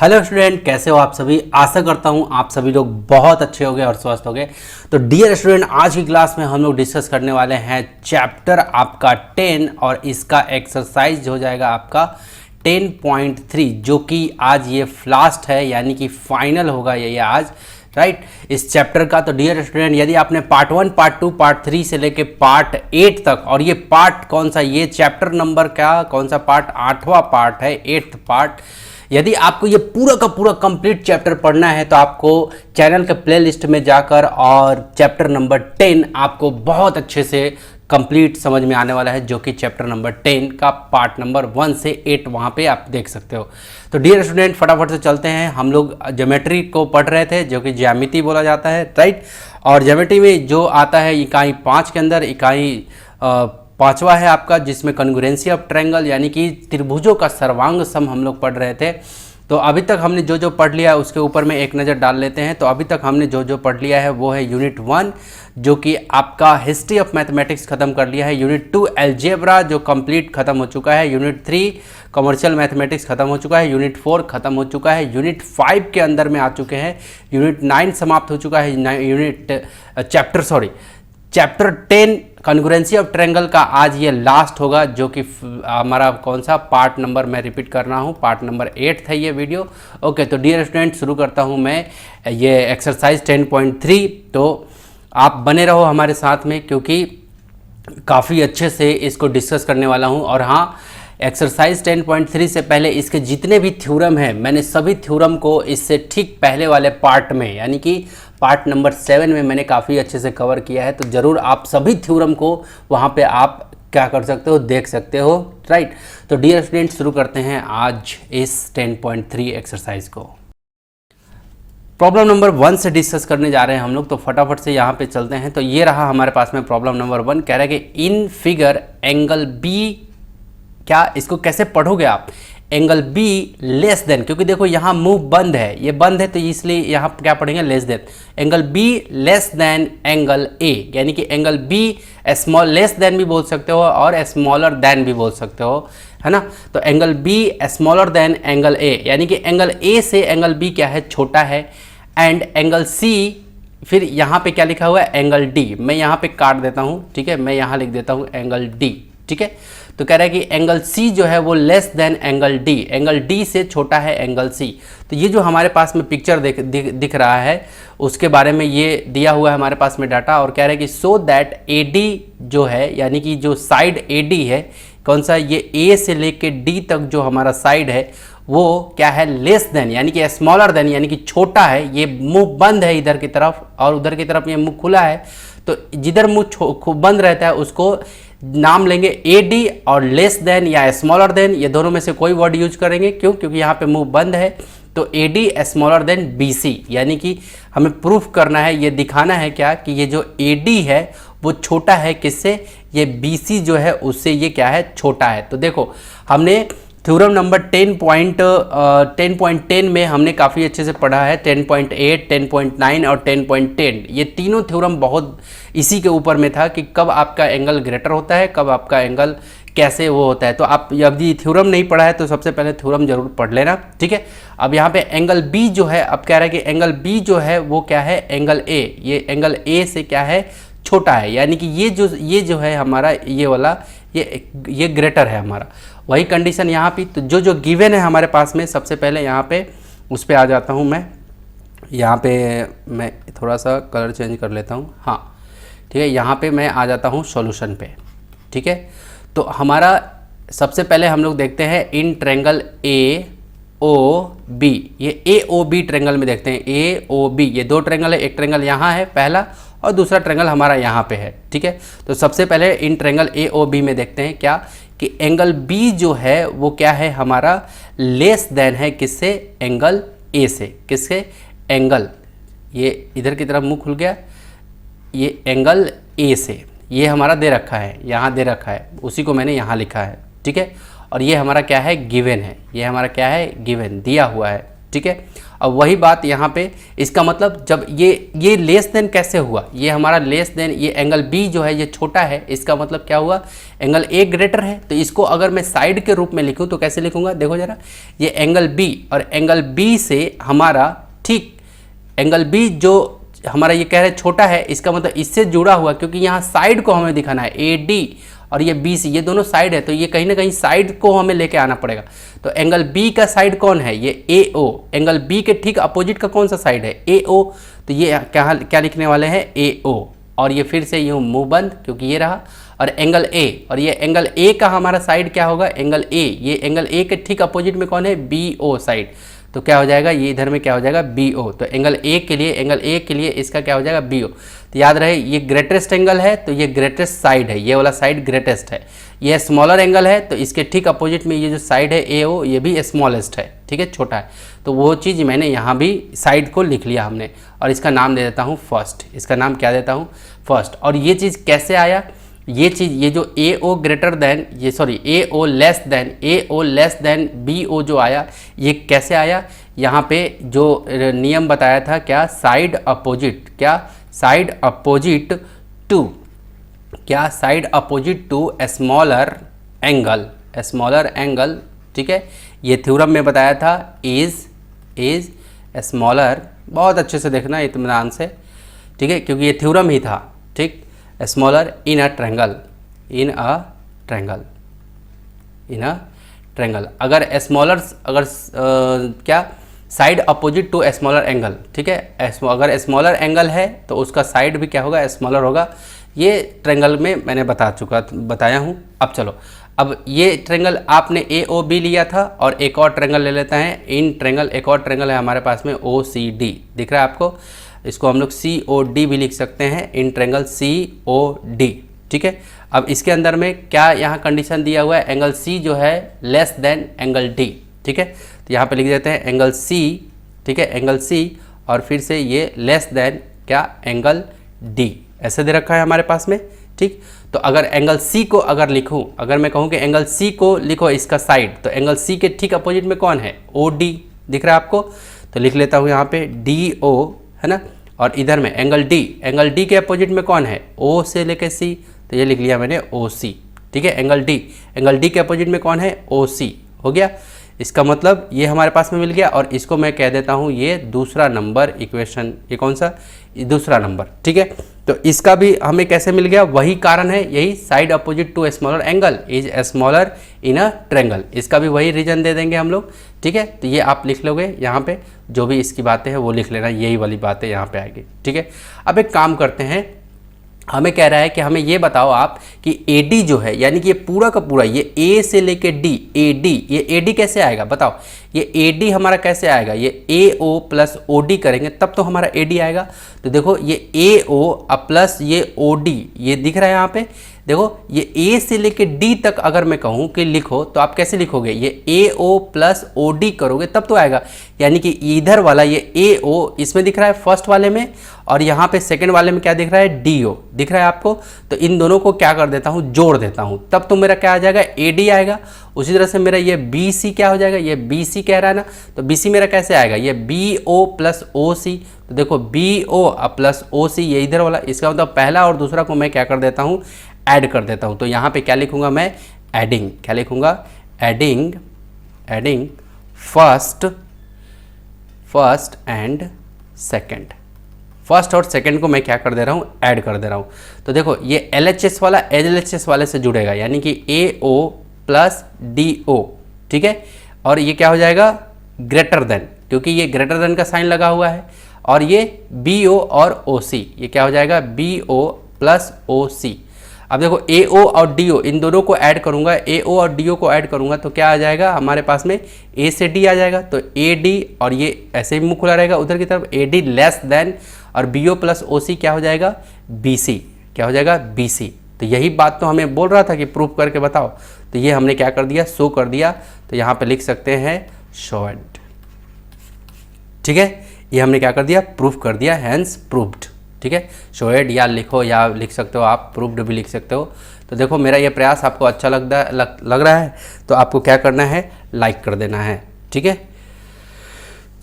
Hello student, कैसे हो आप सभी। आशा करता हूँ आप सभी लोग बहुत अच्छे होंगे और स्वस्थ होंगे। तो डियर स्टूडेंट, आज की क्लास में हम लोग डिस्कस करने वाले हैं चैप्टर आपका 10 और इसका एक्सरसाइज हो जाएगा आपका 10.3, जो कि आज ये लास्ट है, यानी कि फाइनल होगा ये आज, राइट इस चैप्टर का। तो डियर स्टूडेंट, यदि आपने पार्ट 1, पार्ट 2, पार्ट 3 से लेके पार्ट 8 तक, और ये पार्ट कौन सा, ये चैप्टर नंबर का कौन सा पार्ट, 8वां पार्ट है, 8th पार्ट। यदि आपको ये पूरा का पूरा कंप्लीट चैप्टर पढ़ना है तो आपको चैनल के प्लेलिस्ट में जाकर और चैप्टर नंबर 10 आपको बहुत अच्छे से कंप्लीट समझ में आने वाला है, जो कि चैप्टर नंबर 10 का पार्ट नंबर 1 से 8 वहाँ पे आप देख सकते हो। तो डियर स्टूडेंट, फटाफट से चलते हैं। हम लोग ज्योमेट्री को पढ़ रहे थे, जो कि ज्यामिति बोला जाता है, राइट। और ज्योमेट्री में जो आता है इकाई 5 के अंदर, इकाई 5वां है आपका, जिसमें कॉन्ग्रुएंसी ऑफ ट्रायंगल यानी कि त्रिभुजों का सर्वांग सम हम लोग पढ़ रहे थे। तो अभी तक हमने जो जो पढ़ लिया है उसके ऊपर में एक नज़र डाल लेते हैं। तो अभी तक हमने जो जो पढ़ लिया है वो है यूनिट 1, जो कि आपका हिस्ट्री ऑफ मैथमेटिक्स खत्म कर लिया है। यूनिट 2 अलजेब्रा जो कंप्लीट खत्म हो चुका है। यूनिट 3 कमर्शियल मैथमेटिक्स खत्म हो चुका है। यूनिट 4 खत्म हो चुका है। यूनिट 5 के अंदर में आ चुके हैं। यूनिट 9 समाप्त हो चुका है। चैप्टर 10 कॉन्ग्रुएंसी ऑफ ट्रायंगल का आज ये लास्ट होगा, जो कि हमारा कौन सा पार्ट नंबर, मैं रिपीट कर रहा हूँ, पार्ट नंबर 8 था ये वीडियो। ओके, तो डियर स्टूडेंट, शुरू करता हूँ मैं ये एक्सरसाइज 10.3। तो आप बने रहो हमारे साथ में, क्योंकि काफ़ी अच्छे से इसको डिस्कस करने वाला हूँ। और हाँ, एक्सरसाइज 10.3 से पहले इसके जितने भी थ्योरम हैं, मैंने सभी थ्योरम को इससे ठीक पहले वाले पार्ट में, यानी कि पार्ट नंबर 7 में मैंने काफ़ी अच्छे से कवर किया है। तो ज़रूर आप सभी थ्योरम को वहाँ पे आप क्या कर सकते हो, देख सकते हो, राइट। तो डियर स्टूडेंट, शुरू करते हैं आज इस 10.3 एक्सरसाइज को। प्रॉब्लम नंबर 1 से डिस्कस करने जा रहे हैं हम लोग, तो फटाफट से यहाँ पे चलते हैं। तो ये रहा हमारे पास में प्रॉब्लम नंबर 1। कह रहा है कि इन फिगर एंगल बी, क्या इसको कैसे पढ़ोगे आप, एंगल बी लेस देन, क्योंकि देखो यहाँ मूव बंद है, ये बंद है, तो इसलिए यहाँ क्या पढ़ेंगे, less than. Angle B less than angle A, यानी कि angle B small, less than भी बोल सकते हो और स्मॉलर देन भी बोल सकते हो, है ना। तो angle B smaller than angle A, यानी कि एंगल ए से एंगल बी क्या है, छोटा है। एंड एंगल सी, फिर यहाँ पे क्या लिखा हुआ है, एंगल डी। मैं यहाँ पे काट देता हूँ, ठीक है, मैं यहाँ लिख देता हूँ एंगल डी, ठीक है। तो कह रहा है कि एंगल सी जो है वो less than angle D, angle D से छोटा है एंगल सी। तो ये जो हमारे पास में पिक्चर दिख रहा है, उसके बारे में ये दिया हुआ है हमारे पास में डाटा। और कह रहा है कि सो दैट ए डी जो है, यानी कि जो साइड ए डी है, कौन सा, ये ए से लेके डी तक जो हमारा साइड है वो क्या है, लेस देन, यानी कि स्मॉलर देन, यानी कि छोटा है। ये मुंह बंद है इधर की तरफ और उधर की तरफ ये मुंह खुला है। तो जिधर मुंह बंद रहता है उसको नाम लेंगे ए डी, और लेस देन या स्मॉलर देन, ये दोनों में से कोई वर्ड यूज करेंगे। क्यों? क्योंकि यहाँ पे मुंह बंद है। तो A D smaller than B C, यानी कि हमें प्रूफ करना है, ये दिखाना है क्या, कि ये जो ए डी है वो छोटा है किससे, ये बी सी जो है उससे ये क्या है, छोटा है। तो देखो, हमने थ्योरम नंबर 10.10 में हमने काफ़ी अच्छे से पढ़ा है। 10.8, 10.9 और 10.10, ये तीनों थ्योरम बहुत इसी के ऊपर में था कि कब आपका एंगल ग्रेटर होता है, कब आपका एंगल कैसे वो होता है। तो आप यदि थ्योरम नहीं पढ़ा है तो सबसे पहले थ्योरम जरूर पढ़ लेना, ठीक है। अब यहाँ पे एंगल बी जो है, अब कह रहा है कि एंगल बी जो है वो क्या है, एंगल ए, ये एंगल ए से क्या है, छोटा है। यानी कि ये जो है हमारा ये वाला, ये ग्रेटर है हमारा। वही कंडीशन यहाँ पे। तो जो गिवन है हमारे पास में, सबसे पहले यहाँ पे उस पर आ जाता हूँ मैं। यहाँ पे मैं थोड़ा सा कलर चेंज कर लेता हूँ, हाँ ठीक है। यहाँ पे मैं आ जाता हूँ सॉल्यूशन पे, ठीक है। तो हमारा सबसे पहले हम लोग देखते हैं in triangle A O B, ये ए ओ बी ट्रायंगल में देखते हैं। ए ओ बी, ये दो ट्रायंगल है, एक ट्रायंगल यहाँ है पहला और दूसरा ट्रायंगल हमारा यहाँ पे है, ठीक है। तो सबसे पहले in triangle A O B में देखते हैं क्या, कि एंगल बी जो है वो क्या है हमारा, लेस देन है किससे, एंगल ए से। किससे, एंगल, ये इधर की तरफ मुंह खुल गया, ये एंगल ए से, ये हमारा दे रखा है, यहाँ दे रखा है, उसी को मैंने यहाँ लिखा है, ठीक है। और ये हमारा क्या है, गिवन है, ये हमारा क्या है, गिवन दिया हुआ है, ठीक है। अब वही बात यहाँ पे, इसका मतलब जब ये लेस देन कैसे हुआ, ये हमारा लेस देन, ये एंगल बी जो है ये छोटा है, इसका मतलब क्या हुआ, एंगल ए ग्रेटर है। तो इसको अगर मैं साइड के रूप में लिखूँ तो कैसे लिखूँगा, देखो जरा, ये एंगल बी और एंगल बी से हमारा, ठीक, एंगल बी जो हमारा ये कह रहे छोटा है, इसका मतलब इससे जुड़ा हुआ, क्योंकि यहाँ साइड को हमें दिखाना है, ए डी और ये बी सी, ये दोनों साइड है, तो ये कहीं ना कहीं साइड को हमें लेके आना पड़ेगा। तो एंगल बी का साइड कौन है, ये ए ओ, एंगल बी के ठीक अपोजिट का कौन सा साइड है, ए ओ, तो ये क्या लिखने वाले हैं, ए ओ, और ये फिर से यूँ मुंह बंद क्योंकि ये रहा, और एंगल ए, और ये एंगल ए का हमारा साइड क्या होगा, एंगल ए, ये एंगल ए के ठीक अपोजिट में कौन है, बी ओ साइड, तो क्या हो जाएगा, ये इधर में क्या हो जाएगा, बी ओ। तो एंगल ए के लिए इसका क्या हो जाएगा, बी ओ। तो याद रहे ये ग्रेटेस्ट एंगल है, तो ये ग्रेटेस्ट साइड है, ये वाला साइड ग्रेटेस्ट है। ये स्मॉलर एंगल है, तो इसके ठीक अपोजिट में ये जो साइड है ए ओ, ये भी स्मॉलेस्ट है, ठीक है, छोटा है। तो वो चीज़ मैंने यहाँ भी साइड को लिख लिया हमने, और इसका नाम दे देता हूँ फर्स्ट, इसका नाम क्या देता हूँ, फर्स्ट। और ये चीज़ कैसे आया, ये चीज़, ये जो ए ओ ग्रेटर देन, ये सॉरी ए ओ लेस देन बी ओ जो आया, ये कैसे आया, यहाँ पे जो नियम बताया था, क्या, साइड अपोजिट, क्या, साइड अपोजिट टू, क्या, side opposite to smaller angle, ठीक है, ये थ्योरम में बताया था, इज स्मॉलर, बहुत अच्छे से देखना इत्मीनान से, ठीक है, क्योंकि ये थ्योरम ही था, ठीक, स्मॉलर इन अ ट्रैंगल, अगर स्मॉलर, अगर क्या, side opposite to smaller angle, ठीक है, अगर स्मॉलर एंगल है तो उसका साइड भी क्या होगा, स्मॉलर होगा। ये ट्रैंगल में मैंने बताया हूँ। अब चलो, अब ये ट्रैंगल आपने ए ओ बी लिया था, और एक और ट्रैंगल ले लेते हैं, एक और ट्रैंगल है हमारे पास में, ओ सी डी, दिख रहा है आपको, इसको हम लोग सी ओ डी भी लिख सकते हैं, in triangle C O D, ठीक है। अब इसके अंदर में क्या यहाँ कंडीशन दिया हुआ है, एंगल सी जो है लेस देन एंगल डी, ठीक है, तो यहाँ पे लिख देते हैं एंगल सी, ठीक है, एंगल सी, और फिर से ये लेस देन क्या, एंगल डी, ऐसे दे रखा है हमारे पास में, ठीक। तो अगर एंगल सी को अगर लिखूँ, अगर मैं कहूँ कि एंगल सी को लिखो इसका साइड, तो एंगल सी के ठीक अपोजिट में कौन है, ओ डी, दिख रहा है आपको, तो लिख लेता हूँ यहाँ पे डी ओ, है ना, और इधर में एंगल डी के अपोजिट में कौन है, ओ से लेके सी, तो ये लिख लिया मैंने ओ सी, ठीक है, एंगल डी के अपोजिट में कौन है, ओ सी, हो गया। इसका मतलब ये हमारे पास में मिल गया, और इसको मैं कह देता हूँ ये दूसरा नंबर इक्वेशन, ये कौन सा, ये दूसरा नंबर, ठीक है। तो इसका भी हमें कैसे मिल गया, वही कारण है, यही side opposite to smaller angle is smaller in a triangle, इसका भी वही रीजन दे देंगे हम लोग, ठीक है। तो ये आप लिख लोगे यहाँ पे, जो भी इसकी बातें हैं वो लिख लेना, यही वाली बातें यहाँ पे आएगी, ठीक है। अब एक काम करते हैं, हमें कह रहा है कि हमें ये बताओ आप कि AD जो है, यानी कि ये पूरा का पूरा, ये A से लेके D, AD, ये AD कैसे आएगा बताओ, ये AD हमारा कैसे आएगा, ये AO प्लस OD करेंगे तब तो हमारा AD आएगा। तो देखो ये AO प्लस ये OD, ये दिख रहा है यहाँ पे, देखो ये A से लेके D तक अगर मैं कहूँ कि लिखो, तो आप कैसे लिखोगे, ये AO प्लस OD करोगे तब तो आएगा, यानी कि इधर वाला ये AO इसमें दिख रहा है फर्स्ट वाले में, और यहाँ पे सेकंड वाले में क्या दिख रहा है, DO दिख रहा है आपको। तो इन दोनों को क्या कर देता हूँ, जोड़ देता हूँ, तब तो मेरा क्या आ जाएगा, AD आएगा। उसी तरह से मेरा ये BC क्या हो जाएगा, ये BC कह रहा है ना, तो BC मेरा कैसे आएगा, ये BO प्लस OC, तो देखो BO प्लस OC ये इधर वाला, इसका मतलब पहला और दूसरा को मैं क्या कर देता हूँ, ऐड कर देता हूँ। तो यहाँ पे क्या लिखूँगा मैं, एडिंग, क्या लिखूँगा, adding first and second, first और सेकंड को मैं क्या कर दे रहा हूँ, ऐड कर दे रहा हूँ। तो देखो ये LHS वाला LHS वाले से जुड़ेगा, यानी कि AO प्लस DO, ठीक है, और ये क्या हो जाएगा, ग्रेटर देन, क्योंकि ये ग्रेटर देन का साइन लगा हुआ है, और ये BO और OC, ये क्या हो जाएगा, BO प्लस OC। अब देखो AO और DO इन दोनों को ऐड करूंगा, AO और DO को ऐड करूंगा तो क्या आ जाएगा हमारे पास में, A से D आ जाएगा, तो AD, और ये ऐसे ही मुंह खुला रहेगा उधर की तरफ, AD लेस देन, और BO प्लस OC क्या हो जाएगा, BC, क्या हो जाएगा, BC। तो यही बात तो हमें बोल रहा था कि प्रूफ करके बताओ, तो ये हमने क्या कर दिया, शो कर दिया। तो यहाँ पे लिख सकते हैं शोड, ठीक है, ये हमने क्या कर दिया, प्रूफ कर दिया, हैंस प्रूव्ड, ठीक है। शोएड या लिखो, या लिख सकते हो आप, प्रूव्ड भी लिख सकते हो। तो देखो मेरा ये प्रयास आपको अच्छा लग रहा है, तो आपको क्या करना है, लाइक कर देना है, ठीक है।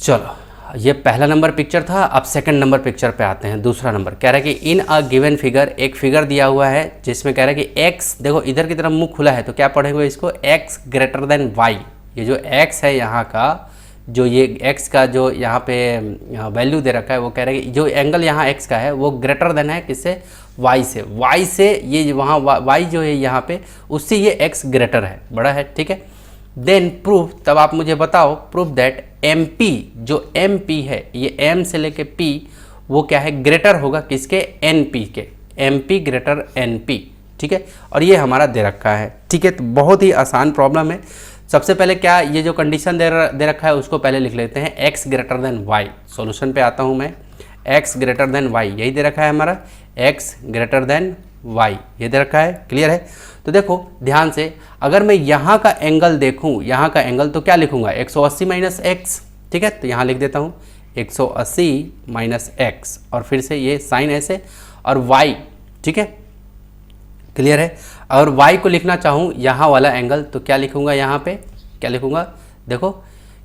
चलो, ये पहला नंबर पिक्चर था। अब सेकंड नंबर पिक्चर पे आते हैं। दूसरा नंबर कह रहा है कि इन अ गिवन फिगर, एक फिगर दिया हुआ है जिसमें कह रहा है कि x, देखो इधर की तरफ मुंह खुला है तो क्या पढ़ेंगे इसको, x ग्रेटर देन y। ये जो x है यहाँ का, जो ये x का जो यहाँ पे वैल्यू दे रखा है, वो कह रहा है कि जो एंगल यहाँ x का है वो ग्रेटर देन है किससे, y से। y से ये वहाँ y जो है यहाँ पे, उससे ये x ग्रेटर है, बड़ा है, ठीक है। देन प्रूफ, तब आप मुझे बताओ, प्रूफ दैट MP, जो MP है, ये M से लेके P, वो क्या है, ग्रेटर होगा किसके, NP के। MP ग्रेटर NP, ठीक है। और ये हमारा दे रखा है, ठीक है। तो बहुत ही आसान प्रॉब्लम है। सबसे पहले क्या, ये जो कंडीशन दे रखा है उसको पहले लिख लेते हैं, x greater than y। Solution पे आता हूँ मैं, x ग्रेटर देन y, यही दे रखा है हमारा, x ग्रेटर देन y, ये दे रखा है, क्लियर है। तो देखो ध्यान से, अगर मैं यहाँ का एंगल देखूँ, यहाँ का एंगल, तो क्या लिखूँगा, 180 माइनस एक्स, ठीक है। तो यहाँ लिख देता हूँ 180 माइनस एक्स, और फिर से ये साइन ऐसे, और y, ठीक है, क्लियर है। अगर y को लिखना चाहूँ यहाँ वाला एंगल, तो क्या लिखूँगा, यहाँ पे क्या लिखूँगा, देखो,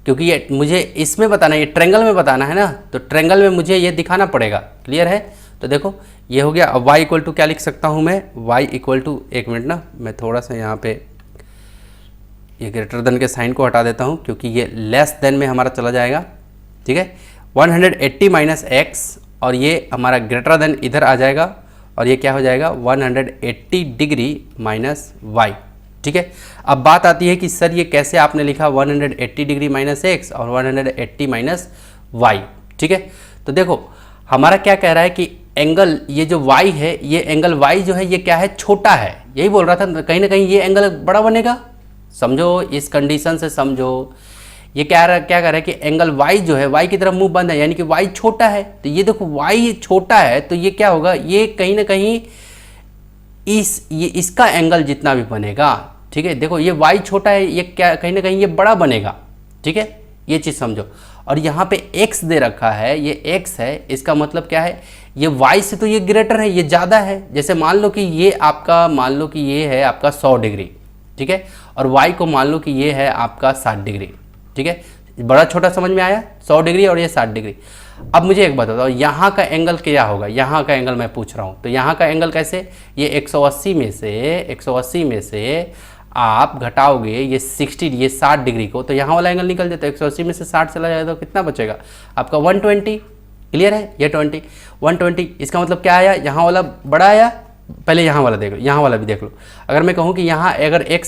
क्योंकि ये मुझे इसमें बताना है, ये ट्रेंगल में बताना है ना, तो ट्रेंगल में मुझे ये दिखाना पड़ेगा, क्लियर है। तो देखो ये हो गया। अब y इक्वल टू क्या लिख सकता हूँ मैं, y इक्वल टू, एक मिनट ना, मैं थोड़ा सा यहाँ पे ये ग्रेटर देन के साइन को हटा देता हूँ, क्योंकि ये लेस देन में हमारा चला जाएगा, ठीक है। 180 माइनस एक्स, और ये हमारा ग्रेटर देन इधर आ जाएगा, और ये क्या हो जाएगा, 180 डिग्री माइनस वाई, ठीक है। अब बात आती है कि सर ये कैसे आपने लिखा 180 डिग्री माइनस एक्स और 180 माइनस वाई, ठीक है। तो देखो हमारा क्या कह रहा है कि एंगल, ये जो y है, ये एंगल y जो है ये क्या है, छोटा है, यही बोल रहा था। कहीं ना कहीं ये एंगल बड़ा बनेगा, समझो, इस कंडीशन से समझो। ये क्या कह रहा है कि एंगल y जो है, y की तरफ मुंह बंद है, यानी कि y छोटा है। तो ये देखो y छोटा है, तो ये क्या होगा, ये कहीं ना कहीं ये इसका एंगल जितना भी बनेगा, ठीक है। देखो ये y छोटा है, ये क्या कहीं ना कहीं ये बड़ा बनेगा, ठीक है, ये चीज़ समझो। और यहाँ पे x दे रखा है, ये x है, इसका मतलब क्या है, ये y से तो ये ग्रेटर है, ये ज़्यादा है। जैसे मान लो कि ये आपका, मान लो कि ये है आपका 100 डिग्री, ठीक है, और y को मान लो कि ये है आपका 60 डिग्री, ठीक है। बड़ा छोटा समझ में आया, 100 डिग्री और ये 60 डिग्री। अब मुझे एक बात बताओ, यहाँ का एंगल क्या होगा, यहाँ का एंगल मैं पूछ रहा हूँ, तो यहाँ का एंगल कैसे, ये 180 में से आप घटाओगे ये 60, ये 60 डिग्री को, तो यहाँ वाला एंगल निकल जाता है, 180 में से 60 चला जाएगा तो कितना बचेगा आपका 120, क्लियर है। ये 120, इसका मतलब क्या आया, यहाँ वाला बड़ा आया, पहले यहाँ वाला देख लो, यहाँ वाला भी देख लो। अगर मैं कहूँ कि यहाँ अगर x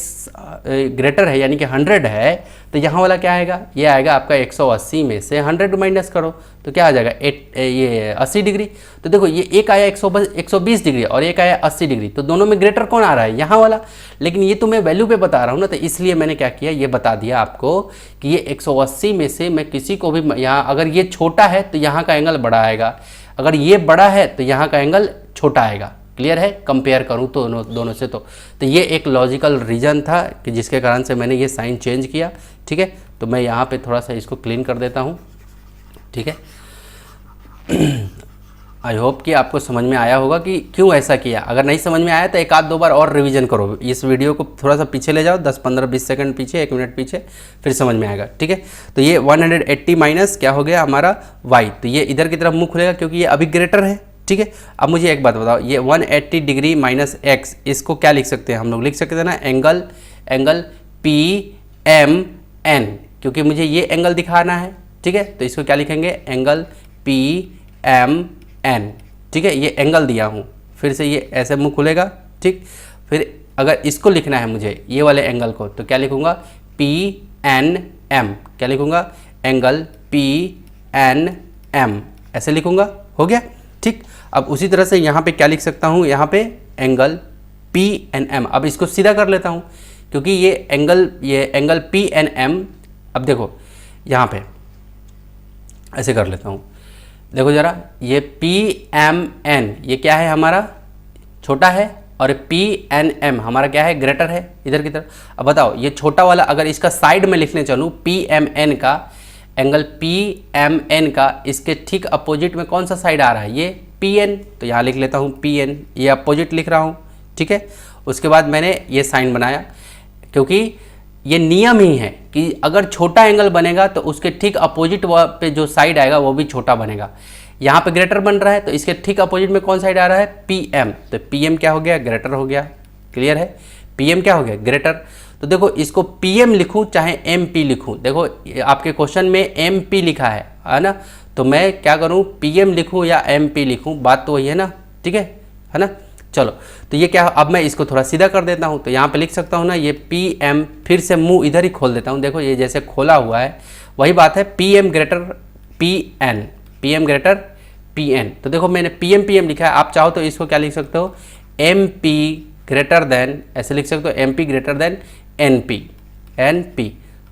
ग्रेटर है यानी कि 100 है, तो यहाँ वाला क्या आएगा, ये आएगा आपका 180 में से 100 माइनस करो तो क्या आ जाएगा, ये 80 डिग्री। तो देखो ये एक आया 120 डिग्री और एक आया 80 डिग्री, तो दोनों में ग्रेटर कौन आ रहा है, यहाँ वाला। लेकिन ये तो मैं वैल्यू पे बता रहा हूँ ना, तो इसलिए मैंने क्या किया, ये बता दिया आपको कि ये 180 में से मैं किसी को भी, यहाँ अगर ये छोटा है तो यहाँ का एंगल बड़ा आएगा, अगर ये बड़ा है तो यहाँ का एंगल छोटा आएगा, क्लियर है। कंपेयर करूँ तो दोनों से, तो ये एक लॉजिकल रीजन था कि जिसके कारण से मैंने ये साइन चेंज किया, ठीक है। तो मैं यहाँ पे थोड़ा सा इसको क्लीन कर देता हूँ, ठीक है। आई होप कि आपको समझ में आया होगा कि क्यों ऐसा किया। अगर नहीं समझ में आया तो एक आध दो बार और रिवीजन करो, इस वीडियो को थोड़ा सा पीछे ले जाओ, 10-15-20 सेकंड पीछे, 1 मिनट पीछे, फिर समझ में आएगा, ठीक है। तो ये 180 माइनस क्या हो गया हमारा y, तो ये इधर की तरफ मुँह खुलेगा क्योंकि ये अभी ग्रेटर है, ठीक है। अब मुझे एक बात बताओ, ये 180 डिग्री माइनस एक्स, इसको क्या लिख सकते हैं हम लोग, लिख सकते हैं ना एंगल PMN, क्योंकि मुझे ये एंगल दिखाना है, ठीक है। तो इसको क्या लिखेंगे, एंगल PMN, ठीक है। ये एंगल दिया हूँ, फिर से ये ऐसे मुंह खुलेगा, ठीक। फिर अगर इसको लिखना है मुझे ये वाले एंगल को, तो क्या लिखूँगा, PNM, क्या लिखूँगा, एंगल PNM, ऐसे लिखूँगा, हो गया, ठीक। अब उसी तरह से यहाँ पे क्या लिख सकता हूँ, यहाँ पे एंगल PNM। अब इसको सीधा कर लेता हूँ क्योंकि ये एंगल PNM, अब देखो यहाँ पे ऐसे कर लेता हूँ, देखो ज़रा, ये PMN ये क्या है हमारा, छोटा है, और PNM हमारा क्या है, ग्रेटर है इधर की तरफ। अब बताओ ये छोटा वाला अगर इसका साइड में लिखने चलूँ, PMN का एंगल PMN का इसके ठीक अपोजिट में कौन सा साइड आ रहा है, ये PN, तो यहाँ लिख लेता हूँ PN, ये अपोजिट लिख रहा हूँ, ठीक है। उसके बाद मैंने ये साइन बनाया क्योंकि ये नियम ही है कि अगर छोटा एंगल बनेगा तो उसके ठीक अपोजिट पे जो साइड आएगा वो भी छोटा बनेगा। यहाँ पे ग्रेटर बन रहा है तो इसके ठीक अपोजिट में कौन साइड आ रहा है, पी एम, तो पी एम क्या हो गया, ग्रेटर हो गया। क्लियर है, पी एम क्या हो गया, ग्रेटर। तो देखो इसको पी एम लिखूँ चाहे एम पी लिखूँ, देखो आपके क्वेश्चन में एम पी लिखा है ना, तो मैं क्या करूँ, पी एम लिखूँ या एम पी लिखूँ, बात तो वही है ना, ठीक है ना। चलो तो ये क्या, अब मैं इसको थोड़ा सीधा कर देता हूँ, तो यहाँ पे लिख सकता हूँ ना, ये पी एम, फिर से मुंह इधर ही खोल देता हूँ, देखो ये जैसे खोला हुआ है, वही बात है, P M greater P N, P M greater P N. तो देखो मैंने पी एम लिखा है, आप चाहो तो इसको क्या लिख सकते हो, एम पी ग्रेटर देन, ऐसे लिख सकते हो, M P greater than N P.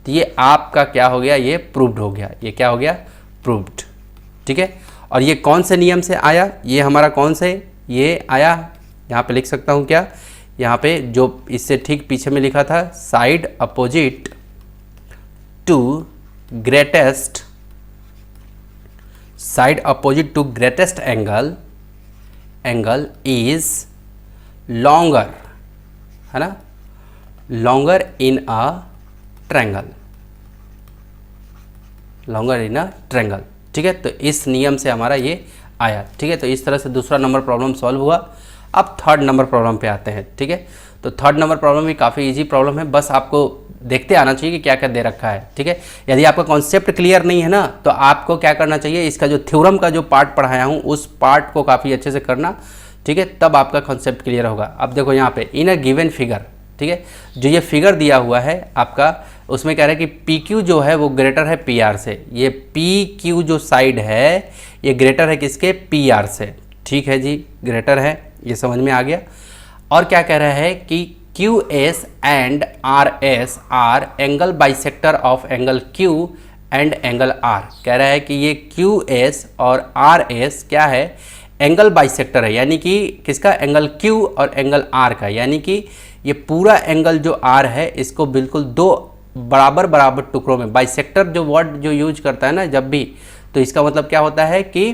तो ये आपका क्या हो गया, ये प्रूव्ड हो गया, ये क्या हो गया, प्रूव्ड। ठीक है, और ये कौन से नियम से आया, ये हमारा कौन से, ये आया, यहाँ पे लिख सकता हूँ क्या, यहाँ पे जो इससे ठीक पीछे में लिखा था, side opposite to greatest, side opposite to greatest angle is longer, है ना, longer in a triangle, longer in a triangle. ठीक है, तो इस नियम से हमारा ये आया। ठीक है, तो इस तरह से दूसरा नंबर प्रॉब्लम सॉल्व हुआ। अब थर्ड नंबर प्रॉब्लम पे आते हैं। ठीक है, तो थर्ड नंबर प्रॉब्लम भी काफ़ी इजी प्रॉब्लम है, बस आपको देखते आना चाहिए कि क्या क्या दे रखा है। ठीक है, यदि आपका कॉन्सेप्ट क्लियर नहीं है ना, तो आपको क्या करना चाहिए, इसका जो थ्योरम का जो पार्ट पढ़ाया हूँ उस पार्ट को काफ़ी अच्छे से करना। ठीक है, तब आपका कॉन्सेप्ट क्लियर होगा। अब देखो यहाँ पे इन अ गिवन फिगर, ठीक है, जो ये फिगर दिया हुआ है आपका, उसमें कह रहा है कि पी क्यू जो है वो ग्रेटर है पी आर से। ये पी क्यू जो साइड है ये ग्रेटर है किसके, पी आर से। ठीक है जी, ग्रेटर है, ये समझ में आ गया। और क्या कह रहा है कि Q S and R S are angle bisector of angle Q and angle R. कह रहा है कि ये क्यू एस और आर एस क्या है, एंगल बाइसेक्टर है, यानी कि किसका, एंगल क्यू और एंगल आर का। यानी कि ये पूरा एंगल जो आर है इसको बिल्कुल दो बराबर बराबर टुकड़ों में, बाइसेक्टर जो वर्ड जो यूज करता है ना जब भी, तो इसका मतलब क्या होता है कि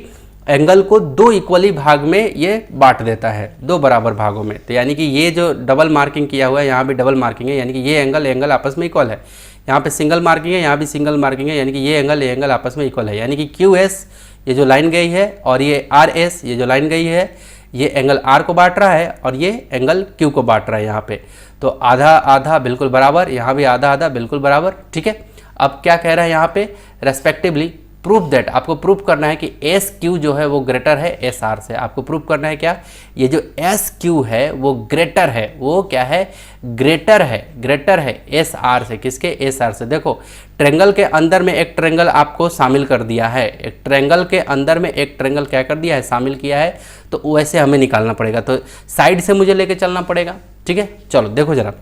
एंगल को दो इक्वली भाग में ये बांट देता है, दो बराबर भागों में। तो यानी कि ये जो डबल मार्किंग किया हुआ है, यहाँ भी डबल मार्किंग है, यानी कि ये एंगल आपस में इक्वल है। यहाँ पे सिंगल मार्किंग है, यहाँ भी सिंगल मार्किंग है, यानी कि ये एंगल आपस में इक्वल है। यानी कि क्यू एस ये जो लाइन गई है और ये आर एस ये जो लाइन गई है, ये एंगल आर को बांट रहा है और ये एंगल क्यू को बांट रहा है यहाँ पे। तो आधा आधा बिल्कुल बराबर, यहाँ भी आधा आधा बिल्कुल बराबर। ठीक है, अब क्या कह रहा है यहाँ पे, रेस्पेक्टिवली प्रूफ दैट, आपको प्रूफ करना है कि एस क्यू जो है वो ग्रेटर है एस आर से। आपको प्रूफ करना है क्या, ये जो एस क्यू है वो ग्रेटर है, वो क्या है, ग्रेटर है एस आर से। किसके, एस आर से। देखो ट्रायंगल के अंदर में एक ट्रायंगल आपको शामिल कर दिया है, एक ट्रायंगल के अंदर में एक ट्रायंगल क्या कर दिया है, शामिल किया है, तो वैसे हमें निकालना पड़ेगा, तो साइड से मुझे लेके चलना पड़ेगा। ठीक है, चलो देखो जरा,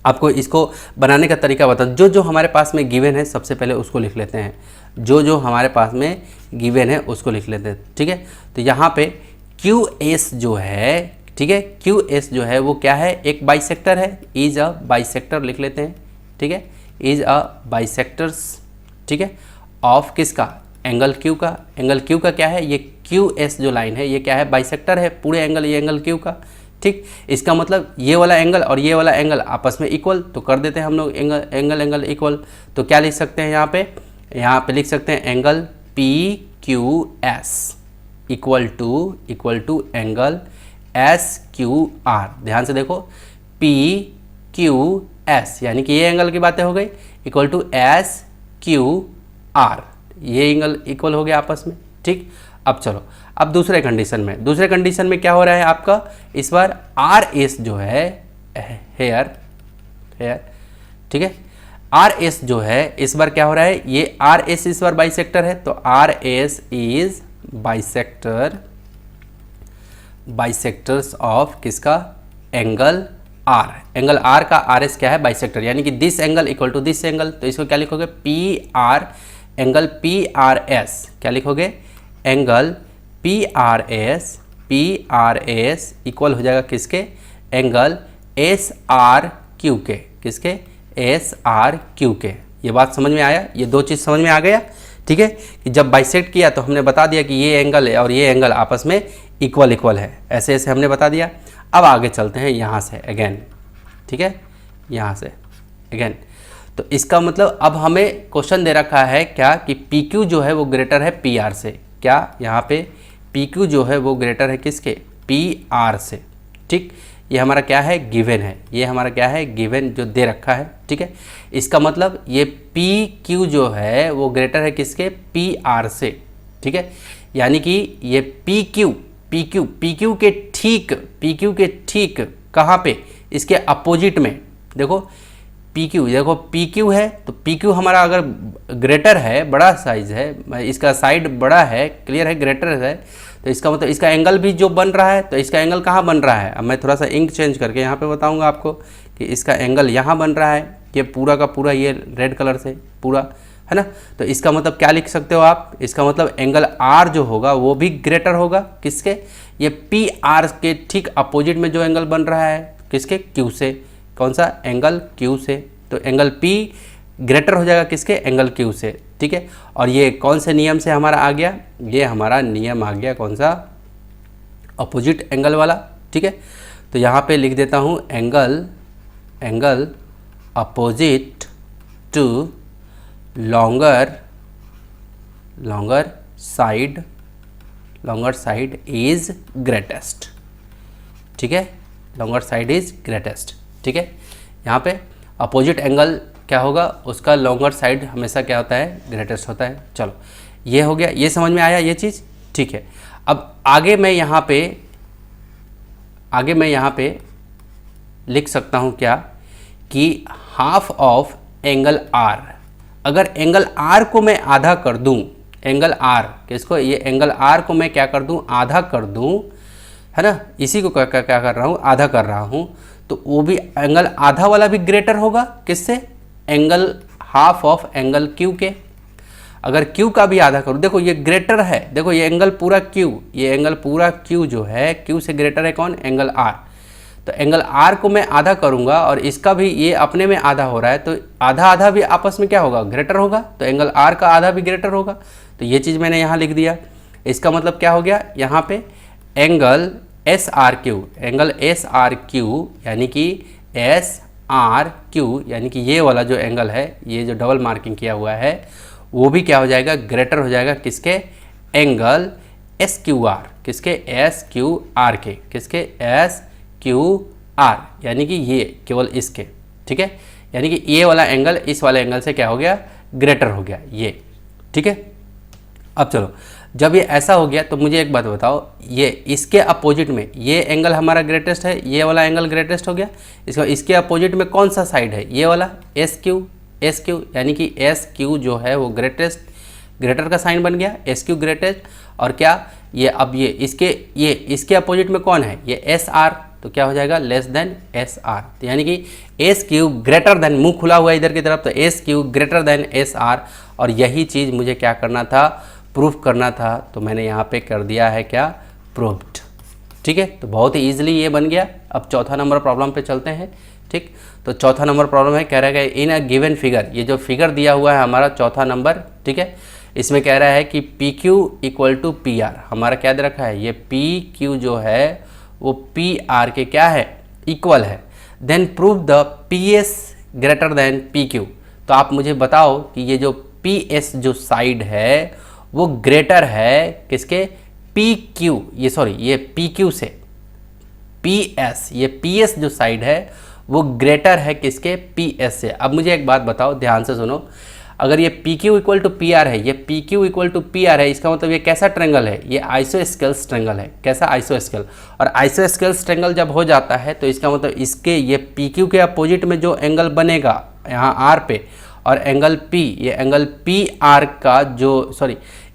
आपको इसको बनाने का तरीका बता, जो हमारे पास में गिवन है सबसे पहले उसको लिख लेते हैं, जो हमारे पास में गिवन है उसको लिख लेते हैं। ठीक है, तो यहाँ पे क्यू एस जो है, ठीक है, क्यू एस जो है वो क्या है, एक बाइसेक्टर है, इज अ बाइसेक्टर लिख लेते हैं। ठीक है, इज अ बाइसेक्टर्स, ठीक है, ऑफ किसका, एंगल क्यू का। एंगल क्यू का क्या है, ये क्यू एस जो लाइन है ये क्या है, बाइसेक्टर है, पूरे एंगल ये एंगल क्यू का। ठीक, इसका मतलब ये वाला एंगल और ये वाला एंगल आपस में इक्वल, तो कर देते हैं हम लोग एंगल इक्वल। तो क्या लिख सकते हैं यहाँ पे लिख सकते हैं angle P Q S equal to angle S Q R. ध्यान से देखो, पी क्यू एस यानी कि ये एंगल की बातें हो गई, equal to S Q R, ये एंगल इक्वल हो गया आपस में। ठीक, अब चलो, अब दूसरे कंडीशन में क्या हो रहा है आपका, इस बार आर एस जो है हेयर, ठीक है, आर एस जो है इस बार क्या हो रहा है, ये आर एस इस बार बाइसेक्टर है, तो R S is bisectors of किसका, एंगल आर। एंगल आर का आर एस क्या है, बाइसेक्टर, यानी कि this angle equal to this angle. तो इसको क्या लिखोगे, P R, angle P R S क्या लिखोगे, angle P R S equal हो जाएगा किसके, एंगल एस आर क्यू के। किसके, एस आर क्यू के। ये बात समझ में आया, ये दो चीज़ समझ में आ गया। ठीक है, कि जब बाइसेक्ट किया तो हमने बता दिया कि ये एंगल है और ये एंगल आपस में इक्वल है, ऐसे ऐसे हमने बता दिया। अब आगे चलते हैं यहाँ से अगेन। ठीक है, यहाँ से अगेन तो इसका मतलब अब हमें क्वेश्चन दे रखा है क्या कि पी क्यू जो है वो ग्रेटर है पी आर से। क्या यहाँ पे पी क्यू जो है वो ग्रेटर है किसके, पी आर से। ठीक, ये हमारा क्या है, गिवन है, ये हमारा क्या है, गिवन जो दे रखा है। ठीक है, इसका मतलब ये पी क्यू जो है वो ग्रेटर है किसके, पी आर से। ठीक है, यानी कि ये पी क्यू के ठीक कहाँ पे, इसके अपोजिट में। देखो पी क्यू है तो पी क्यू हमारा अगर ग्रेटर है, बड़ा साइज है, इसका साइड बड़ा है, क्लियर है, ग्रेटर है, तो इसका मतलब इसका एंगल भी जो बन रहा है, तो इसका एंगल कहाँ बन रहा है। अब मैं थोड़ा सा इंक चेंज करके यहाँ पे बताऊँगा आपको कि इसका एंगल यहाँ बन रहा है, ये पूरा का पूरा ये रेड कलर से पूरा है ना। तो इसका मतलब क्या लिख सकते हो आप, इसका मतलब एंगल आर जो होगा वो भी ग्रेटर होगा किसके, ये पी आर के ठीक अपोजिट में जो एंगल बन रहा है किसके, क्यू से। कौन सा, एंगल क्यू से। तो एंगल पी ग्रेटर हो जाएगा किसके, एंगल क्यू से। ठीक है, और ये कौन से नियम से हमारा आ गया, ये हमारा नियम आ गया कौन सा, अपोजिट एंगल वाला। ठीक है, तो यहाँ पे लिख देता हूँ angle opposite to longer side is greatest. ठीक है, लॉन्गर साइड इज ग्रेटेस्ट। ठीक है, यहाँ पे अपोजिट एंगल क्या होगा, उसका लॉन्गर साइड हमेशा क्या होता है, ग्रेटेस्ट होता है। चलो ये हो गया, ये समझ में आया ये चीज़। ठीक है, अब आगे मैं यहाँ पे लिख सकता हूँ क्या कि हाफ ऑफ एंगल आर। अगर एंगल आर को मैं आधा कर दूँ, एंगल आर किसको, ये एंगल आर को मैं क्या कर दूँ, आधा कर दूँ, है ना, इसी को क्या कर रहा हूँ, आधा कर रहा हूँ, तो वो भी एंगल आधा वाला भी ग्रेटर होगा किससे, angle half of angle Q के। अगर क्यू का भी आधा करूँ, देखो ये ग्रेटर है, देखो ये एंगल पूरा क्यू, ये एंगल पूरा क्यू जो है क्यू से ग्रेटर है कौन, एंगल आर। तो एंगल आर को मैं आधा करूँगा और इसका भी ये अपने में आधा हो रहा है, तो आधा आधा भी आपस में क्या होगा, ग्रेटर होगा। तो एंगल आर का आधा भी ग्रेटर होगा। तो ये चीज़ मैंने यहाँ लिख दिया। इसका मतलब क्या हो गया, यहाँ पे angle S R Q, angle S R Q यानी कि एस आर क्यू यानी कि ये वाला जो एंगल है, ये जो डबल मार्किंग किया हुआ है, वो भी क्या हो जाएगा, ग्रेटर हो जाएगा किसके, एंगल एस क्यू आर, किसके, एस क्यू आर के, किसके, एस क्यू आर, यानी कि ये केवल इसके। ठीक है, यानी कि ये वाला एंगल इस वाले एंगल से क्या हो गया, ग्रेटर हो गया ये। ठीक है, अब चलो जब ये ऐसा हो गया तो मुझे एक बात बताओ, ये इसके अपोजिट में ये एंगल हमारा ग्रेटेस्ट है, ये वाला एंगल ग्रेटेस्ट हो गया, इसके अपोजिट में कौन सा साइड है, ये वाला एस क्यू, यानी कि एस क्यू जो है वो ग्रेटर का साइन बन गया, एस क्यू ग्रेटेस्ट। और क्या ये, अब ये इसके अपोजिट में कौन है, ये एस आर, तो क्या हो जाएगा, लेस देन एस आर। तो यानी कि एस क्यू ग्रेटर देन, मुंह खुला हुआ इधर की तरफ, तो S Q greater than S R. और यही चीज़ मुझे क्या करना था, प्रूफ करना था, तो मैंने यहाँ पे कर दिया है क्या, प्रूव्ड। ठीक है, तो बहुत ही ईजिली ये बन गया। अब चौथा नंबर प्रॉब्लम पे चलते हैं। ठीक, तो चौथा नंबर प्रॉब्लम है, कह रहा है इन अ गिवन फिगर, ये जो फिगर दिया हुआ है हमारा चौथा नंबर, ठीक है, इसमें कह रहा है कि P Q equal to P R. हमारा क्या दे रखा है, ये पी क्यू जो है वो पी आर के क्या है, इक्वल है। Then prove the P S greater than P Q. तो आप मुझे बताओ कि ये जो पी एस जो साइड है वो ग्रेटर है किसके, पी क्यू, ये पी क्यू से, पी एस, ये पी एस जो साइड है वो ग्रेटर है किसके, पी एस से। अब मुझे एक बात बताओ, ध्यान से सुनो, अगर ये P Q equal to P R है, ये P Q equal to P R है, इसका मतलब ये कैसा ट्रेंगल है, ये आइसोस्केल्स ट्रेंगल है। कैसा, आइसोस्केल। और आइसोस्केल्स ट्रेंगल जब हो जाता है तो इसका मतलब इसके ये पी क्यू के अपोजिट में जो एंगल बनेगा यहाँ आर पे, और एंगल पी, ये एंगल पी आर का जो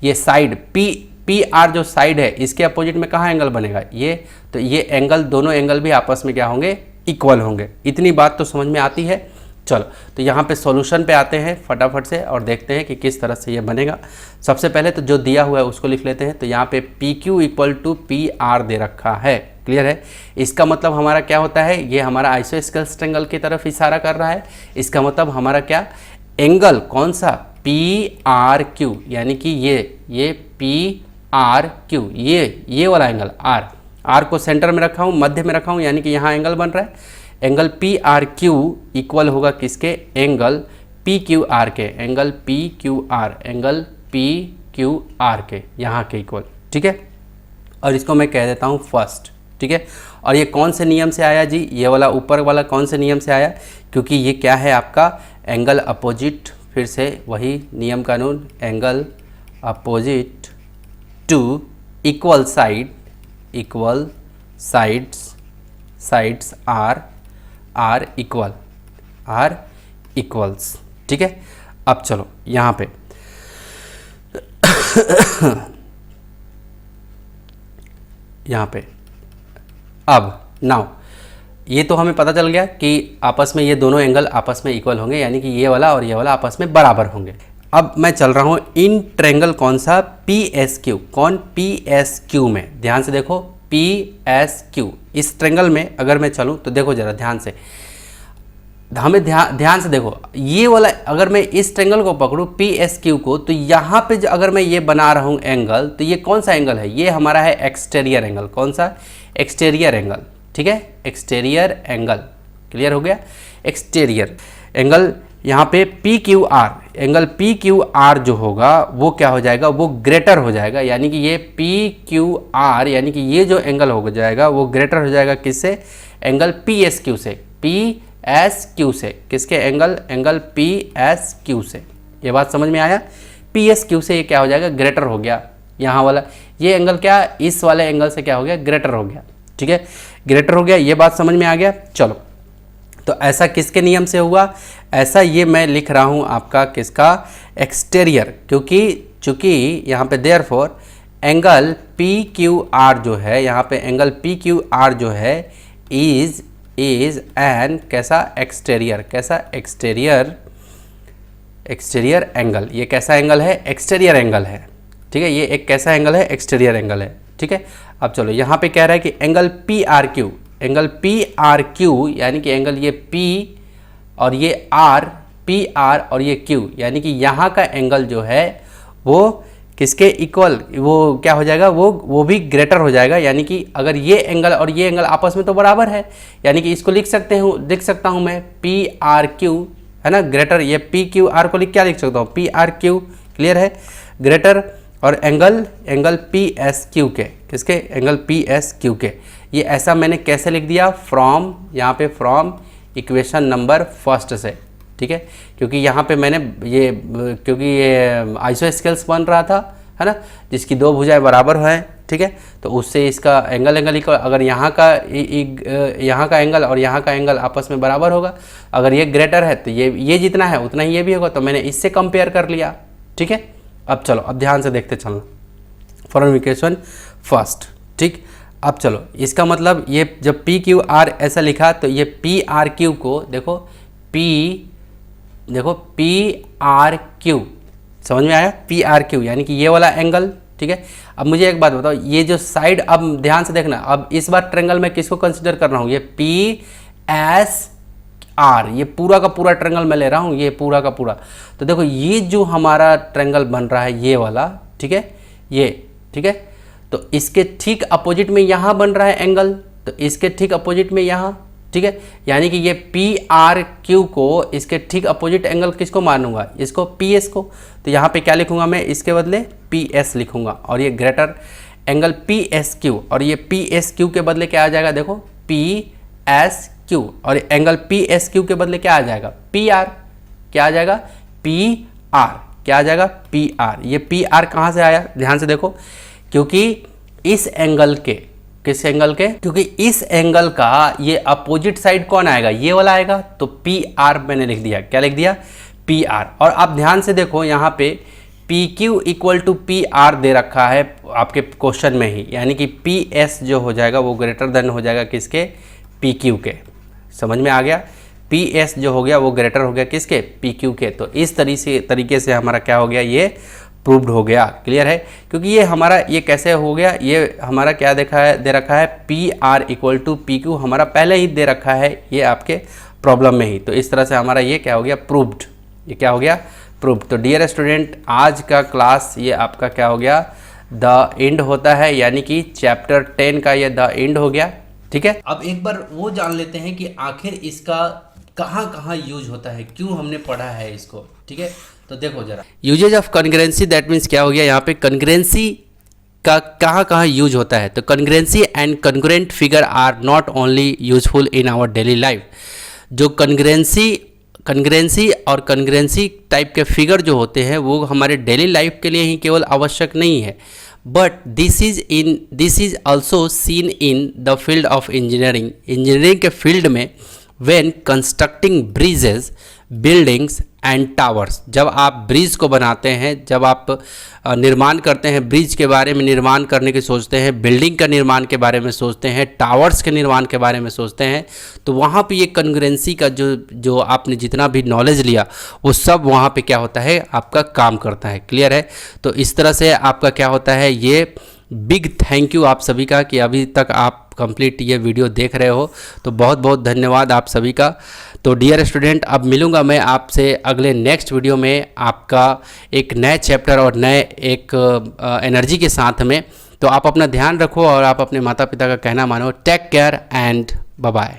ये साइड पी आर जो साइड है इसके अपोजिट में कहाँ एंगल बनेगा, ये। तो ये एंगल, दोनों एंगल भी आपस में क्या होंगे, इक्वल होंगे। इतनी बात तो समझ में आती है। चलो तो यहाँ पे सॉल्यूशन पे आते हैं फटाफट से और देखते हैं कि किस तरह से ये बनेगा। सबसे पहले तो जो दिया हुआ है उसको लिख लेते हैं। तो यहाँ पे P Q equal to P R दे रखा है, क्लियर है। इसका मतलब हमारा क्या होता है, ये हमारा आइसोस्केल्स ट्रेंगल की तरफ इशारा कर रहा है। इसका मतलब हमारा क्या, एंगल कौन सा, पी आर क्यू, यानी कि ये पी आर क्यू, ये वाला एंगल आर को सेंटर में रखा हूँ, मध्य में रखा हूँ, यानी कि यहाँ एंगल बन रहा है। Angle P are Q equal होगा किसके, एंगल पी क्यू आर के, angle P Q R, angle P Q R के यहाँ के इक्वल, ठीक है। और इसको मैं कह देता हूँ फर्स्ट, ठीक है। और ये कौन से नियम से आया जी, ये वाला ऊपर वाला कौन से नियम से आया, क्योंकि ये क्या है आपका एंगल अपोजिट, फिर से वही नियम कानून, angle opposite to equal side, equal sides are equals, ठीक है। अब चलो यहाँ पे यहाँ पे अब नाउ ये तो हमें पता चल गया कि आपस में ये दोनों एंगल आपस में इक्वल होंगे, यानी कि ये वाला और ये वाला आपस में बराबर होंगे। अब मैं चल रहा हूँ इन ट्रायंगल कौन सा, पी एस क्यू, कौन पी एस क्यू में, ध्यान से देखो पी एस क्यू, इस ट्रायंगल में अगर मैं चलूँ तो देखो जरा ध्यान से, हमें ध्यान से देखो, ये वाला अगर मैं इस ट्रायंगल को पकड़ूँ पी एस क्यू को, तो यहाँ पे अगर मैं ये बना रहा हूँ एंगल, तो ये कौन सा एंगल है, ये हमारा है एक्सटीरियर एंगल, कौन सा, एक्सटीरियर एंगल, ठीक है, एक्सटीरियर एंगल, क्लियर हो गया, एक्सटीरियर एंगल। यहाँ पे P Q R, angle P Q R जो होगा वो क्या हो जाएगा, वो ग्रेटर हो जाएगा, यानी कि ये पी क्यू आर, यानी कि ये जो एंगल हो जाएगा वो ग्रेटर हो जाएगा किससे, एंगल पी एस क्यू से, पी एस क्यू से, किसके एंगल पी एस क्यू से। ये बात समझ में आया, पी एस क्यू से ये क्या हो जाएगा, ग्रेटर हो गया, यहाँ वाला ये एंगल क्या, इस वाले एंगल से क्या हो गया, ग्रेटर हो गया, ठीक है, ग्रेटर हो गया, ये बात समझ में आ गया। चलो तो ऐसा किसके नियम से हुआ, ऐसा ये मैं लिख रहा हूँ आपका किसका, एक्सटीरियर, क्योंकि चूँकि यहाँ पे therefore angle P Q R जो है, यहाँ पे एंगल पी क्यू आर जो है इज एन कैसा, एक्सटीरियर, कैसा, एक्सटीरियर एंगल, ये कैसा एंगल है, एक्सटीरियर एंगल है, ठीक है, ये एक कैसा एंगल है, एक्सटीरियर एंगल है, ठीक है। अब चलो यहाँ पे कह रहा है कि angle P are Q, angle P are Q, यानी कि एंगल ये पी और ये आर, पी आर और ये क्यू, यानी कि यहाँ का एंगल जो है वो किसके इक्वल, वो क्या हो जाएगा, वो भी ग्रेटर हो जाएगा, यानी कि अगर ये एंगल और ये एंगल आपस में तो बराबर है, यानी कि इसको लिख सकता हूँ मैं पी आर क्यू, है ना, ग्रेटर, ये पी क्यू आर को क्या लिख सकता हूँ, पी आर क्यू, क्लियर है, ग्रेटर, और एंगल पी एस क्यू के, किसके, एंगल पी एस क्यू के। ये ऐसा मैंने कैसे लिख दिया, फ्रॉम, यहाँ पे फ्रॉम इक्वेशन नंबर फर्स्ट से, ठीक है, क्योंकि यहाँ पे मैंने ये, क्योंकि ये आइसोस्केल्स बन रहा था, है ना, जिसकी दो भुजाएं बराबर हैं, ठीक है, तो उससे इसका एंगल इक्वल, अगर यहाँ का एंगल और यहाँ का एंगल आपस में बराबर होगा, अगर ये ग्रेटर है तो ये जितना है उतना ही ये भी होगा, तो मैंने इससे कंपेयर कर लिया, ठीक है। अब चलो, अब ध्यान से देखते चलना, फ्रॉम इक्वेशन फर्स्ट, ठीक। अब चलो, इसका मतलब ये जब पी क्यू आर ऐसा लिखा, तो ये पी आर क्यू को देखो, पी आर क्यू, समझ में आया, पी आर क्यू, यानी कि ये वाला एंगल, ठीक है। अब मुझे एक बात बताओ, ये जो साइड, अब ध्यान से देखना, अब इस बार ट्रायंगल में किसको कंसिडर कर रहा हूँ, ये पी एस आर, ये पूरा का पूरा ट्रायंगल मैं ले रहा हूँ, ये पूरा का पूरा, तो देखो ये जो हमारा ट्रायंगल बन रहा है ये वाला, ठीक है, ये, ठीक है, तो इसके ठीक अपोजिट में यहाँ बन रहा है एंगल, तो इसके ठीक अपोजिट में यहाँ, ठीक है, यानी कि ये पी आर क्यू को इसके ठीक अपोजिट एंगल किसको मानूंगा, इसको पी एस को, तो यहाँ पे क्या लिखूंगा मैं, इसके बदले पी एस लिखूंगा, और ये greater angle P S Q, और ये पी एस क्यू के बदले क्या आ जाएगा, देखो पी एस क्यू, और एंगल पी एस क्यू के बदले क्या आ जाएगा, पी आर, क्या आ जाएगा, पी आर, क्या आ जाएगा, पी आर। ये पी आर कहाँ से आया, ध्यान से देखो, क्योंकि इस एंगल के, किस एंगल के, क्योंकि इस एंगल का ये अपोजिट साइड कौन आएगा, ये वाला आएगा, तो पी आर मैंने लिख दिया, क्या लिख दिया, पी आर। और आप ध्यान से देखो, यहाँ पे P Q equal to P R दे रखा है आपके क्वेश्चन में ही, यानी कि पी एस जो हो जाएगा वो ग्रेटर देन हो जाएगा किसके, पी क्यू के, समझ में आ गया, पी एस जो हो गया वो ग्रेटर हो गया किसके, पी क्यू के। तो इस तरीके से हमारा क्या हो गया, ये प्रूव्ड हो गया, क्लियर है, क्योंकि ये हमारा ये कैसे हो गया, ये हमारा क्या दे रखा है, P R equal to P Q हमारा पहले ही दे रखा है ये आपके प्रॉब्लम में ही, तो इस तरह से हमारा ये क्या हो गया, प्रूव्ड, ये क्या हो गया, प्रूव्ड। तो डियर स्टूडेंट, आज का क्लास ये आपका क्या हो गया, द एंड होता है, यानी कि चैप्टर 10 का ये द एंड हो गया, ठीक है। अब एक बार वो जान लेते हैं कि आखिर इसका कहाँ कहाँ यूज होता है, क्यों हमने पढ़ा है इसको, ठीक है। तो देखो जरा, uses of congruency, that means क्या हो गया यहाँ पे, कॉन्ग्रुएंसी का कहाँ कहाँ यूज होता है। तो congruency and congruent figure are not only useful in our daily life. जो कॉन्ग्रुएंसी और कॉन्ग्रुएंसी टाइप के फिगर जो होते हैं वो हमारे डेली लाइफ के लिए ही केवल आवश्यक नहीं है, but this is also seen in the field of engineering के फील्ड में, when constructing bridges, buildings and towers. जब आप ब्रिज को बनाते हैं, जब आप निर्माण करते हैं, ब्रिज के बारे में निर्माण करने की सोचते हैं, बिल्डिंग का निर्माण के बारे में सोचते हैं, टावर्स के निर्माण के बारे में सोचते हैं, तो वहाँ पे ये कॉन्ग्रुएंसी का जो आपने जितना भी नॉलेज लिया वो सब वहाँ पे क्या होता है, आपका काम करता है। क्लियर है। तो इस तरह से आपका क्या होता है, ये बिग थैंक यू आप सभी का कि अभी तक आप कंप्लीट ये वीडियो देख रहे हो, तो बहुत बहुत धन्यवाद आप सभी का। तो डियर स्टूडेंट, अब मिलूँगा मैं आपसे अगले नेक्स्ट वीडियो में आपका एक नए चैप्टर और नए एक एनर्जी के साथ में। तो आप अपना ध्यान रखो और आप अपने माता पिता का कहना मानो। Take care and bye bye.